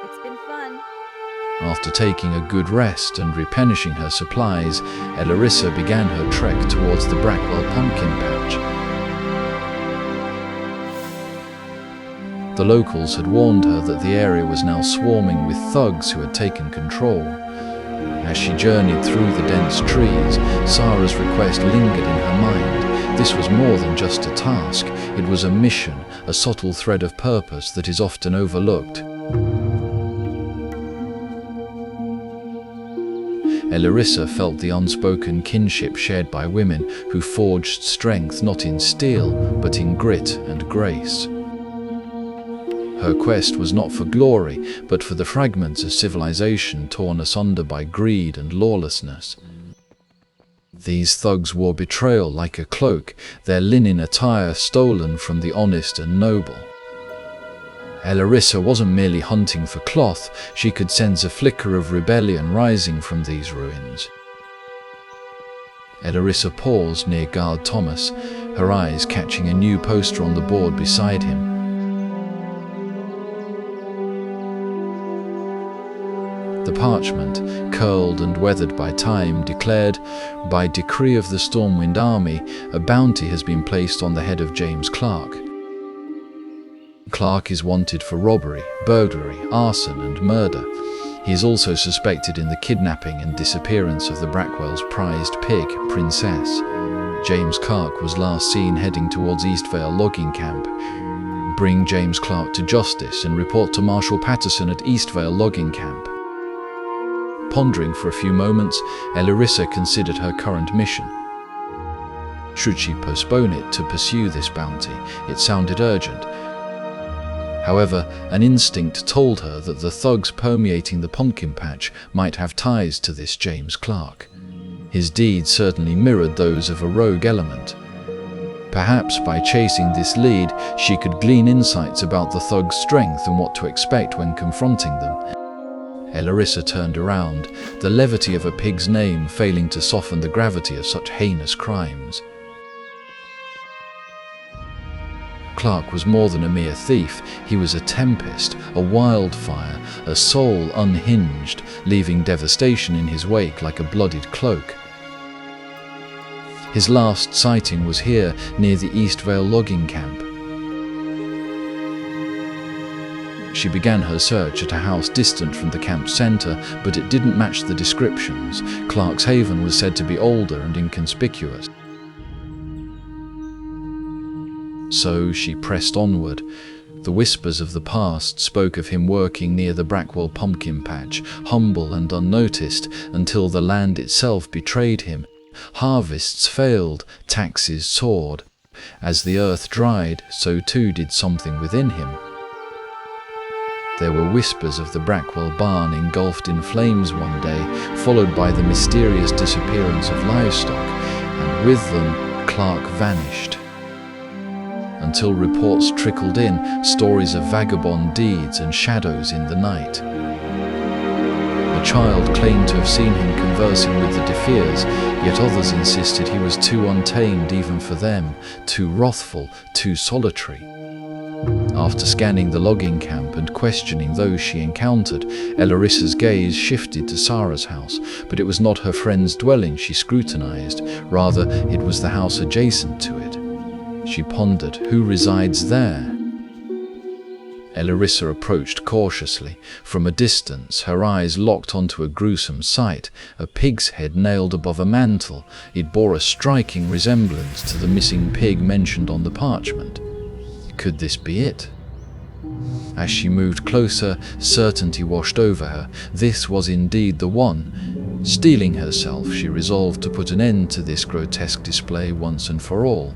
It's been fun. After taking a good rest and replenishing her supplies, Eliryssa began her trek towards the Brackwell pumpkin patch. The locals had warned her that the area was now swarming with thugs who had taken control. As she journeyed through the dense trees, Sara's request lingered in her mind. This was more than just a task, it was a mission, a subtle thread of purpose that is often overlooked. Eliryssa felt the unspoken kinship shared by women who forged strength not in steel, but in grit and grace. Her quest was not for glory, but for the fragments of civilization torn asunder by greed and lawlessness. These thugs wore betrayal like a cloak, their linen attire stolen from the honest and noble. Eliryssa wasn't merely hunting for cloth, she could sense a flicker of rebellion rising from these ruins. Eliryssa paused near guard Thomas, her eyes catching a new poster on the board beside him. The parchment, curled and weathered by time, declared, by decree of the Stormwind Army, a bounty has been placed on the head of James Clark. Clark is wanted for robbery, burglary, arson and murder. He is also suspected in the kidnapping and disappearance of the Brackwell's prized pig, Princess. James Clark was last seen heading towards Eastvale logging camp. Bring James Clark to justice and report to Marshal Patterson at Eastvale logging camp. Pondering for a few moments, Eliryssa considered her current mission. Should she postpone it to pursue this bounty? It sounded urgent. However, an instinct told her that the thugs permeating the pumpkin patch might have ties to this James Clark. His deeds certainly mirrored those of a rogue element. Perhaps by chasing this lead, she could glean insights about the thugs' strength and what to expect when confronting them. Eliryssa turned around, the levity of a pig's name failing to soften the gravity of such heinous crimes. Clark was more than a mere thief, he was a tempest, a wildfire, a soul unhinged, leaving devastation in his wake like a bloodied cloak. His last sighting was here, near the Eastvale logging camp. She began her search at a house distant from the camp's centre, but it didn't match the descriptions. Clark's haven was said to be older and inconspicuous. So she pressed onward. The whispers of the past spoke of him working near the Brackwell pumpkin patch, humble and unnoticed, until the land itself betrayed him. Harvests failed, taxes soared. As the earth dried, so too did something within him. There were whispers of the Brackwell barn engulfed in flames one day, followed by the mysterious disappearance of livestock, and with them Clark vanished. Until reports trickled in, stories of vagabond deeds and shadows in the night. A child claimed to have seen him conversing with the Defias, yet others insisted he was too untamed even for them, too wrathful, too solitary. After scanning the logging camp and questioning those she encountered, Eliryssa's gaze shifted to Sara's house, but it was not her friend's dwelling she scrutinized, rather it was the house adjacent to it. She pondered, who resides there? Eliryssa approached cautiously. From a distance, her eyes locked onto a gruesome sight, a pig's head nailed above a mantel. It bore a striking resemblance to the missing pig mentioned on the parchment. Could this be it? As she moved closer, certainty washed over her. This was indeed the one. Steeling herself, she resolved to put an end to this grotesque display once and for all.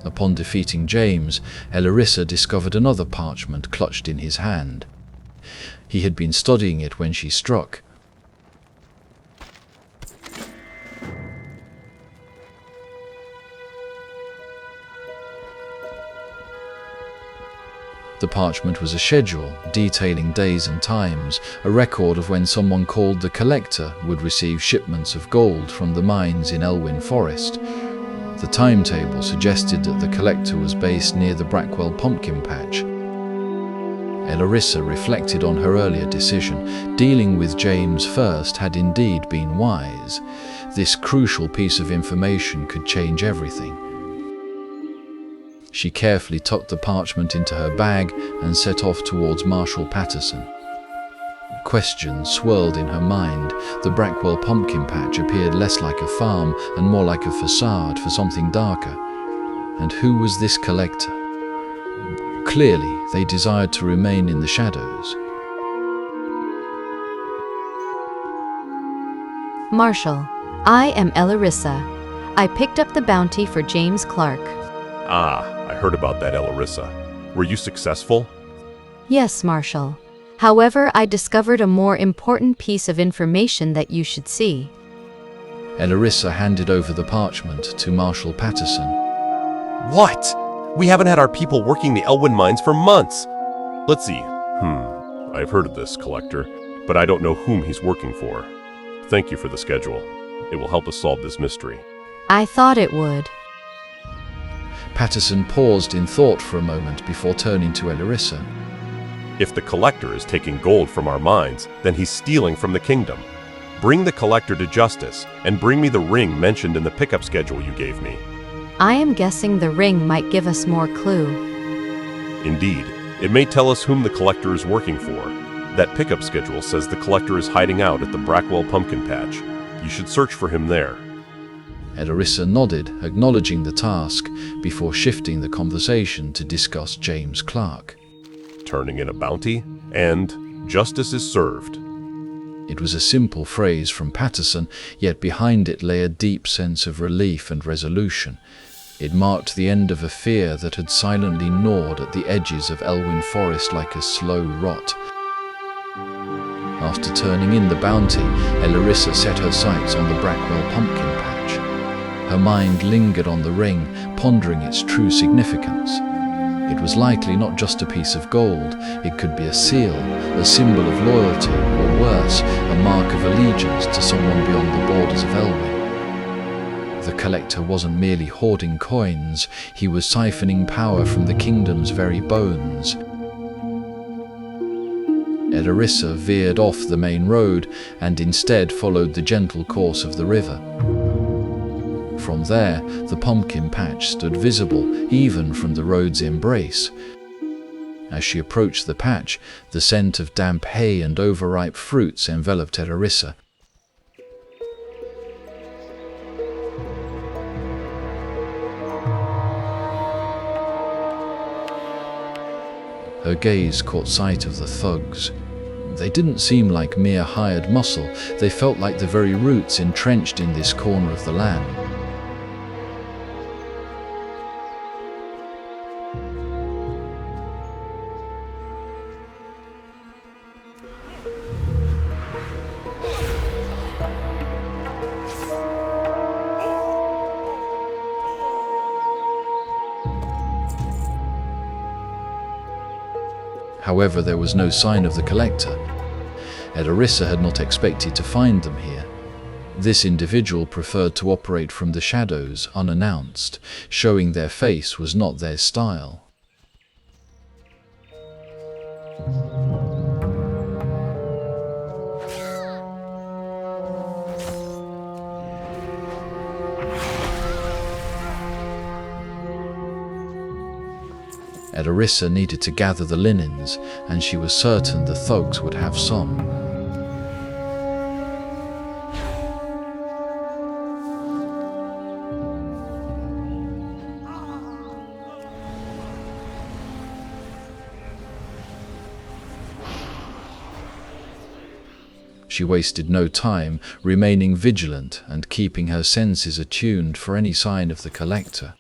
Upon defeating James, Eliryssa discovered another parchment clutched in his hand. He had been studying it when she struck. the parchment was a schedule detailing days and times, a record of when someone called the Collector would receive shipments of gold from the mines in Elwynn Forest. The timetable suggested that the Collector was based near the Brackwell pumpkin patch. Eliryssa reflected on her earlier decision. Dealing with James first had indeed been wise. This crucial piece of information could change everything. She carefully tucked the parchment into her bag and set off towards Marshal Patterson. Questions swirled in her mind. The Brackwell pumpkin patch appeared less like a farm and more like a facade for something darker. And who was this Collector? Clearly, they desired to remain in the shadows. Marshal, I am Eliryssa. I picked up the bounty for James Clark. I heard about that, Eliryssa. Were you successful? Yes, Marshal. However, I discovered a more important piece of information that you should see. Eliryssa handed over the parchment to Marshal Patterson. What? We haven't had our people working the Elwynn mines for months. Let's see. I've heard of this Collector, but I don't know whom he's working for. Thank you for the schedule. It will help us solve this mystery. I thought it would. Patterson paused in thought for a moment before turning to Eliryssa. If the Collector is taking gold from our mines, then he's stealing from the kingdom. Bring the Collector to justice, and bring me the ring mentioned in the pickup schedule you gave me. I am guessing the ring might give us more clue. Indeed, it may tell us whom the Collector is working for. That pickup schedule says the Collector is hiding out at the Brackwell pumpkin patch. You should search for him there. Eliryssa nodded, acknowledging the task, before shifting the conversation to discuss James Clark. Turning in a bounty, and justice is served. It was a simple phrase from Patterson, yet behind it lay a deep sense of relief and resolution. It marked the end of a fear that had silently gnawed at the edges of Elwynn Forest like a slow rot. After turning in the bounty, Eliryssa set her sights on the Brackwell pumpkin patch. Her mind lingered on the ring, pondering its true significance. It was likely not just a piece of gold. It could be a seal, a symbol of loyalty, or worse, a mark of allegiance to someone beyond the borders of Elwynn. The Collector wasn't merely hoarding coins, he was siphoning power from the kingdom's very bones. Eliryssa veered off the main road and instead followed the gentle course of the river. From there, the pumpkin patch stood visible, even from the road's embrace. As she approached the patch, the scent of damp hay and overripe fruits enveloped Eliryssa. Her gaze caught sight of the thugs. They didn't seem like mere hired muscle, they felt like the very roots entrenched in this corner of the land. However, there was no sign of the Collector. Eliryssa had not expected to find them here. This individual preferred to operate from the shadows, unannounced. Showing their face was not their style. Eliryssa needed to gather the linens, and she was certain the thugs would have some. She wasted no time, remaining vigilant and keeping her senses attuned for any sign of the Collector.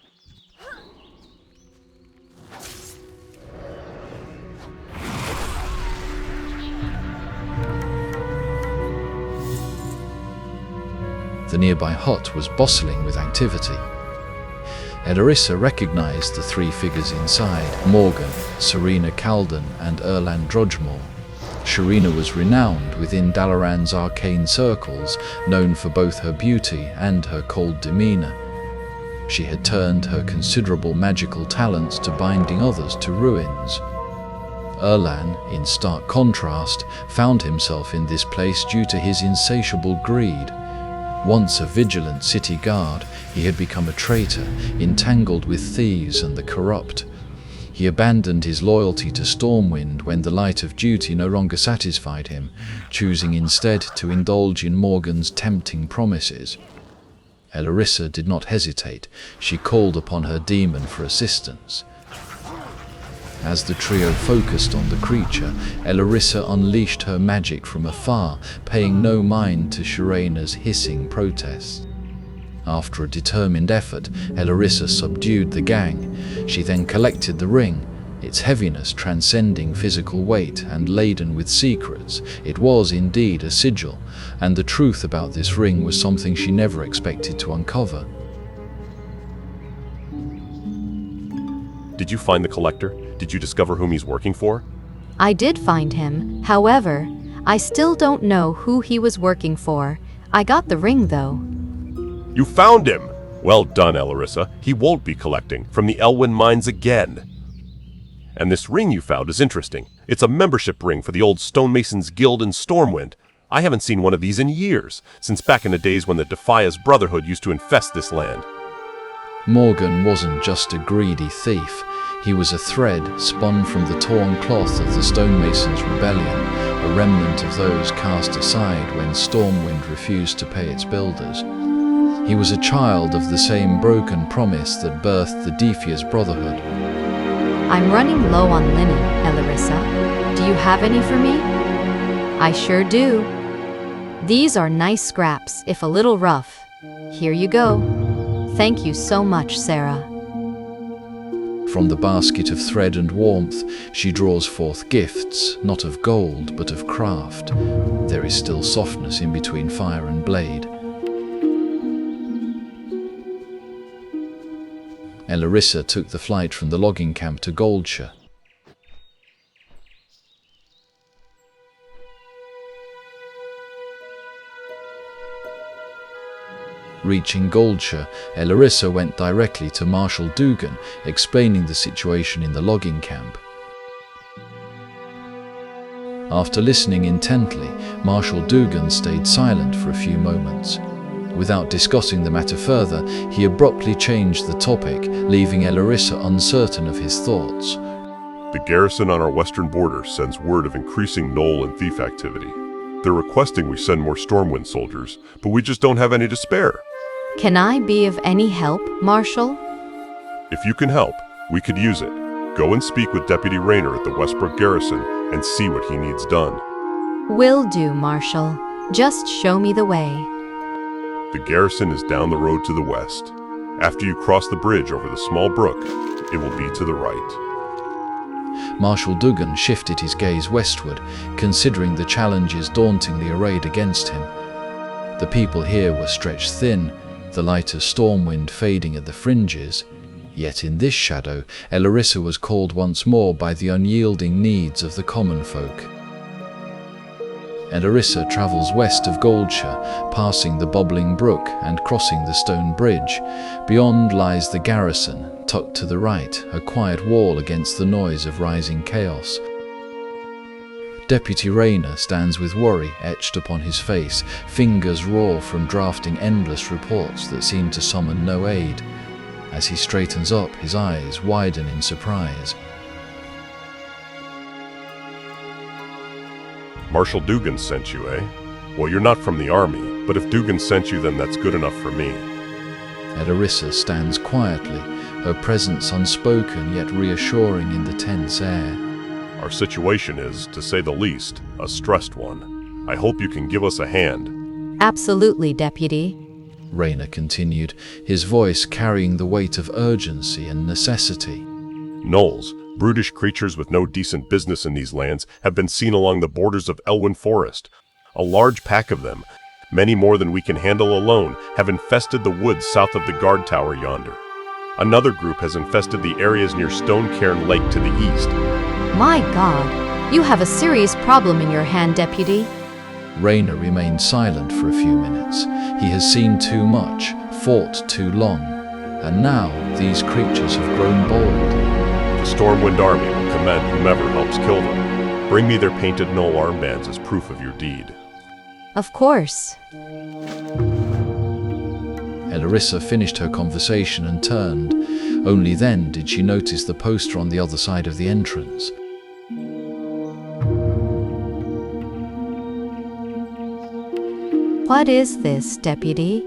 The nearby hut was bustling with activity. Eliryssa recognized the three figures inside: Morgan, Surena Caldon, and Erlan Drudgemoor. Surena was renowned within Dalaran's arcane circles, known for both her beauty and her cold demeanor. She had turned her considerable magical talents to binding others to ruins. Erlan, in stark contrast, found himself in this place due to his insatiable greed. Once a vigilant city guard, he had become a traitor, entangled with thieves and the corrupt. He abandoned his loyalty to Stormwind when the light of duty no longer satisfied him, choosing instead to indulge in Morgan's tempting promises. Eliryssa did not hesitate. She called upon her demon for assistance. As the trio focused on the creature, Eliryssa unleashed her magic from afar, paying no mind to Surena's hissing protests. After a determined effort, Eliryssa subdued the gang. She then collected the ring, its heaviness transcending physical weight and laden with secrets. It was indeed a sigil, and the truth about this ring was something she never expected to uncover. Did you find the collector? Did you discover whom he's working for? I did find him. However, I still don't know who he was working for. I got the ring, though. You found him! Well done, Eliryssa. He won't be collecting from the Elwynn mines again. And this ring you found is interesting. It's a membership ring for the old Stonemasons Guild in Stormwind. I haven't seen one of these in years, since back in the days when the Defias Brotherhood used to infest this land. Morgan wasn't just a greedy thief. He was a thread spun from the torn cloth of the Stonemasons' rebellion, a remnant of those cast aside when Stormwind refused to pay its builders. He was a child of the same broken promise that birthed the Defias Brotherhood. I'm running low on linen, Eliryssa. Do you have any for me? I sure do. These are nice scraps, if a little rough. Here you go. Thank you so much, Sara. From the basket of thread and warmth, she draws forth gifts, not of gold, but of craft. There is still softness in between fire and blade. Eliryssa took the flight from the logging camp to Goldshire. Reaching Goldshire, Eliryssa went directly to Marshal Dougan, explaining the situation in the logging camp. After listening intently, Marshal Dougan stayed silent for a few moments. Without discussing the matter further, he abruptly changed the topic, leaving Eliryssa uncertain of his thoughts. The garrison on our western border sends word of increasing gnoll and thief activity. They're requesting we send more Stormwind soldiers, but we just don't have any to spare. Can I be of any help, Marshal? If you can help, we could use it. Go and speak with Deputy Rayner at the Westbrook garrison and see what he needs done. Will do, Marshal. Just show me the way. The garrison is down the road to the west. After you cross the bridge over the small brook, it will be to the right. Marshal Dougan shifted his gaze westward, considering the challenges dauntingly arrayed against him. The people here were stretched thin, the light of Stormwind fading at the fringes. Yet in this shadow, Eliryssa was called once more by the unyielding needs of the common folk. Eliryssa travels west of Goldshire, passing the bubbling brook and crossing the stone bridge. Beyond lies the garrison, tucked to the right, a quiet wall against the noise of rising chaos. Deputy Rayner stands with worry etched upon his face, fingers raw from drafting endless reports that seem to summon no aid. As he straightens up, his eyes widen in surprise. Marshal Dougan sent you, eh? Well, you're not from the army, but if Dougan sent you, then that's good enough for me. Eliryssa stands quietly, her presence unspoken yet reassuring in the tense air. Our situation is, to say the least, a stressed one. I hope you can give us a hand. Absolutely, Deputy. Rayner continued, his voice carrying the weight of urgency and necessity. Gnolls, brutish creatures with no decent business in these lands, have been seen along the borders of Elwynn Forest. A large pack of them, many more than we can handle alone, have infested the woods south of the guard tower yonder. Another group has infested the areas near Stonecairn Lake to the east. My God, you have a serious problem in your hand, Deputy. Rayner remained silent for a few minutes. He has seen too much, fought too long, and now these creatures have grown bold. The Stormwind Army will commend whomever helps kill them. Bring me their painted gnoll armbands as proof of your deed. Of course. Eliryssa finished her conversation and turned. Only then did she notice the poster on the other side of the entrance. What is this, Deputy?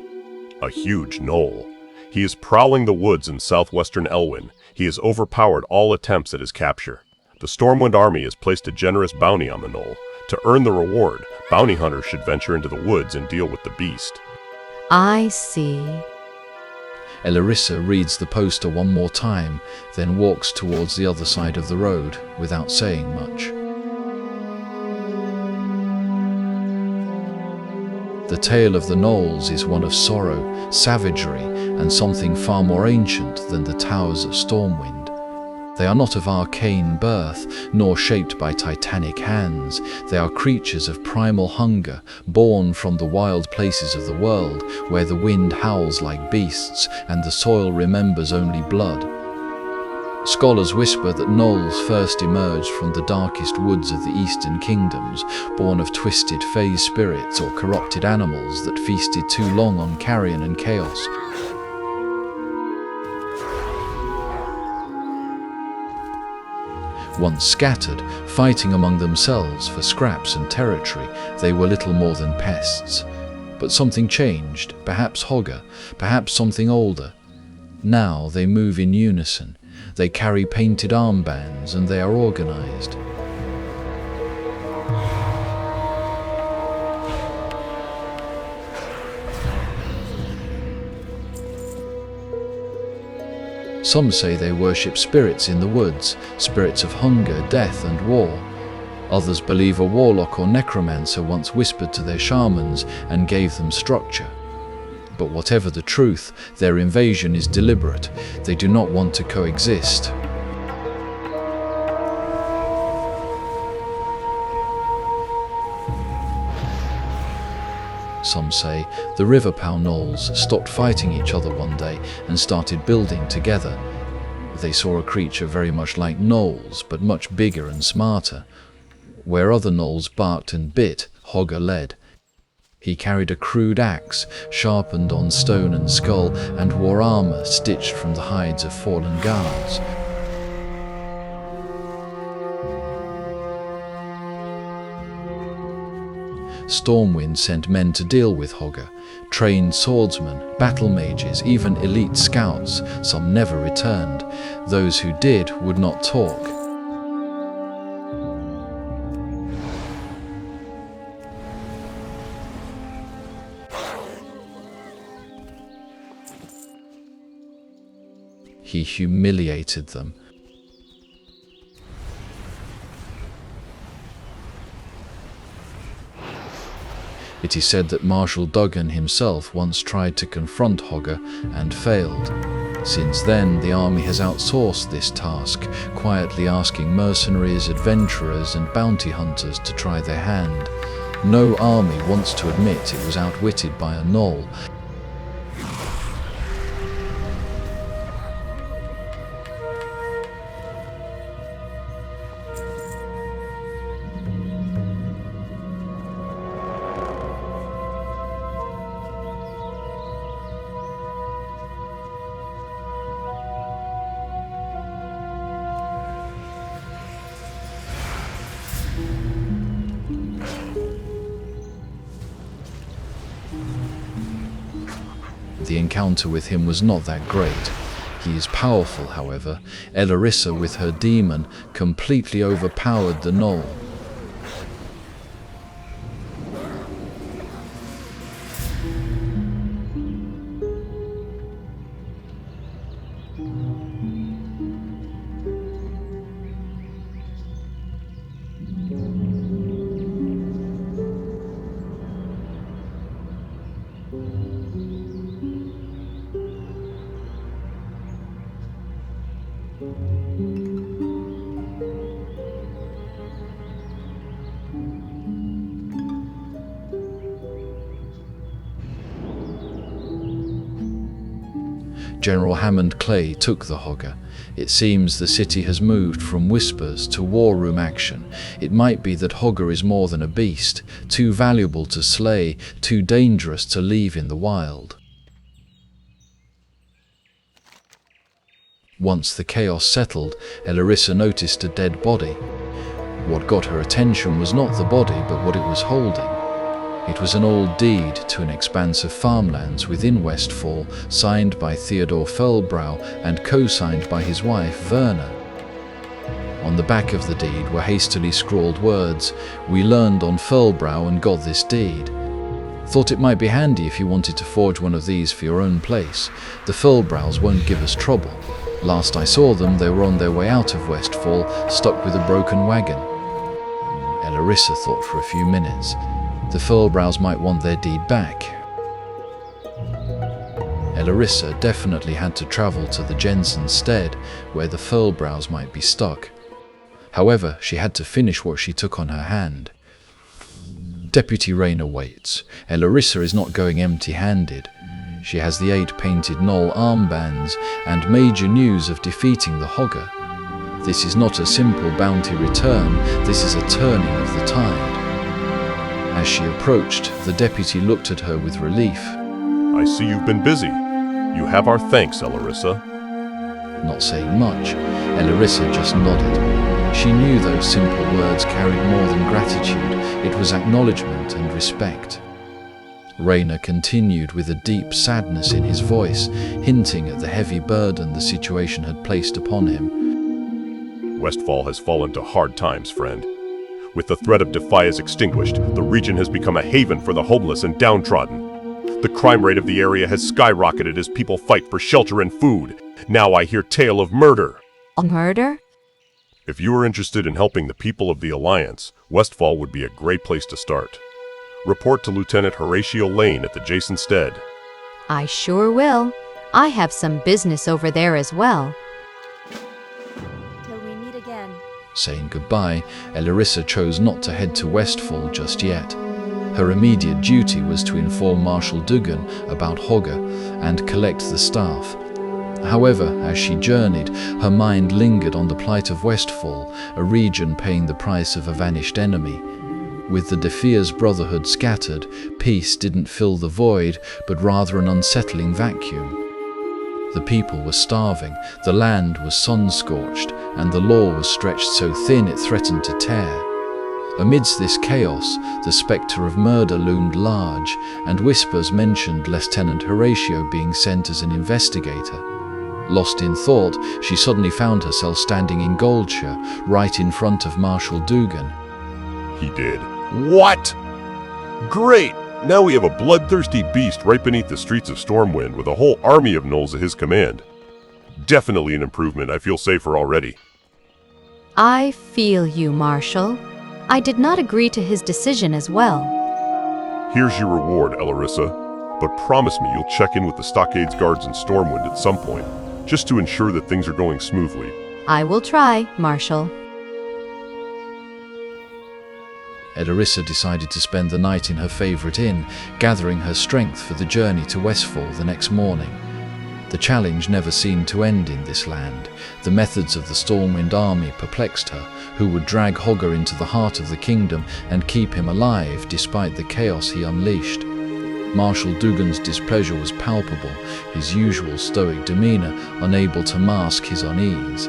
A huge gnoll. He is prowling the woods in southwestern Elwynn. He has overpowered all attempts at his capture. The Stormwind Army has placed a generous bounty on the gnoll. To earn the reward, bounty hunters should venture into the woods and deal with the beast. I see. Eliryssa reads the poster one more time, then walks towards the other side of the road without saying much. The tale of the gnolls is one of sorrow, savagery, and something far more ancient than the towers of Stormwind. They are not of arcane birth, nor shaped by titanic hands. They are creatures of primal hunger, born from the wild places of the world, where the wind howls like beasts, and the soil remembers only blood. Scholars whisper that gnolls first emerged from the darkest woods of the eastern kingdoms, born of twisted phase spirits or corrupted animals that feasted too long on carrion and chaos. Once scattered, fighting among themselves for scraps and territory, they were little more than pests. But something changed, perhaps Hogger, perhaps something older. Now they move in unison. They carry painted armbands and they are organized. Some say they worship spirits in the woods, spirits of hunger, death, and war. Others believe a warlock or necromancer once whispered to their shamans and gave them structure. But whatever the truth, their invasion is deliberate. They do not want to coexist. Some say the Riverpow gnolls stopped fighting each other one day and started building together. They saw a creature very much like gnolls, but much bigger and smarter. Where other gnolls barked and bit, Hogger led. He carried a crude axe, sharpened on stone and skull, and wore armor stitched from the hides of fallen guards. Stormwind sent men to deal with Hogger, trained swordsmen, battle mages, even elite scouts. Some never returned. Those who did would not talk. He humiliated them. It is said that Marshal Duggan himself once tried to confront Hogger and failed. Since then, the army has outsourced this task, quietly asking mercenaries, adventurers, and bounty hunters to try their hand. No army wants to admit it was outwitted by a gnoll. The encounter with him was not that great. He is powerful, however. Eliryssa, with her demon, completely overpowered the gnoll. General Hammond Clay took the Hogger. It seems the city has moved from whispers to war room action. It might be that Hogger is more than a beast, too valuable to slay, too dangerous to leave in the wild. Once the chaos settled, Eliryssa noticed a dead body. What got her attention was not the body, but what it was holding. It was an old deed to an expanse of farmlands within Westfall, signed by Theodore Fellbrow and co-signed by his wife, Verna. On the back of the deed were hastily scrawled words, "We learned on Fellbrow and got this deed. Thought it might be handy if you wanted to forge one of these for your own place. The Fellbrows won't give us trouble. Last I saw them, they were on their way out of Westfall, stuck with a broken wagon." Eliryssa thought for a few minutes. The Fellbrows might want their deed back. Eliryssa definitely had to travel to the Jensen stead, where the Fellbrows might be stuck. However, she had to finish what she took on her hand. Deputy Rayner waits. Eliryssa is not going empty-handed. She has the 8 painted knoll armbands and major news of defeating the Hogger. This is not a simple bounty return, this is a turning of the tide. As she approached, the deputy looked at her with relief. I see you've been busy. You have our thanks, Eliryssa. Not saying much, Eliryssa just nodded. She knew those simple words carried more than gratitude. It was acknowledgement and respect. Rayner continued with a deep sadness in his voice, hinting at the heavy burden the situation had placed upon him. Westfall has fallen to hard times, friend. With the threat of Defias extinguished, the region has become a haven for the homeless and downtrodden. The crime rate of the area has skyrocketed as people fight for shelter and food. Now I hear tale of murder. A murder? If you are interested in helping the people of the Alliance, Westfall would be a great place to start. Report to Lieutenant Horatio Lane at the Jason Stead. I sure will. I have some business over there as well. Till we meet again. Saying goodbye, Eliryssa chose not to head to Westfall just yet. Her immediate duty was to inform Marshal Dugan about Hogger and collect the staff. However, as she journeyed, her mind lingered on the plight of Westfall, a region paying the price of a vanished enemy. With the Defias Brotherhood scattered, peace didn't fill the void, but rather an unsettling vacuum. The people were starving, the land was sun-scorched, and the law was stretched so thin it threatened to tear. Amidst this chaos, the spectre of murder loomed large, and whispers mentioned Lieutenant Horatio being sent as an investigator. Lost in thought, she suddenly found herself standing in Goldshire, right in front of Marshal Dugan. He did. What? Great! Now we have a bloodthirsty beast right beneath the streets of Stormwind with a whole army of gnolls at his command. Definitely an improvement. I feel safer already. I feel you, Marshal. I did not agree to his decision as well. Here's your reward, Eliryssa. But promise me you'll check in with the Stockades guards in Stormwind at some point, just to ensure that things are going smoothly. I will try, Marshal. Eliryssa decided to spend the night in her favourite inn, gathering her strength for the journey to Westfall the next morning. The challenge never seemed to end in this land. The methods of the Stormwind army perplexed her, who would drag Hogger into the heart of the kingdom and keep him alive despite the chaos he unleashed. Marshal Dugan's displeasure was palpable, his usual stoic demeanour unable to mask his unease.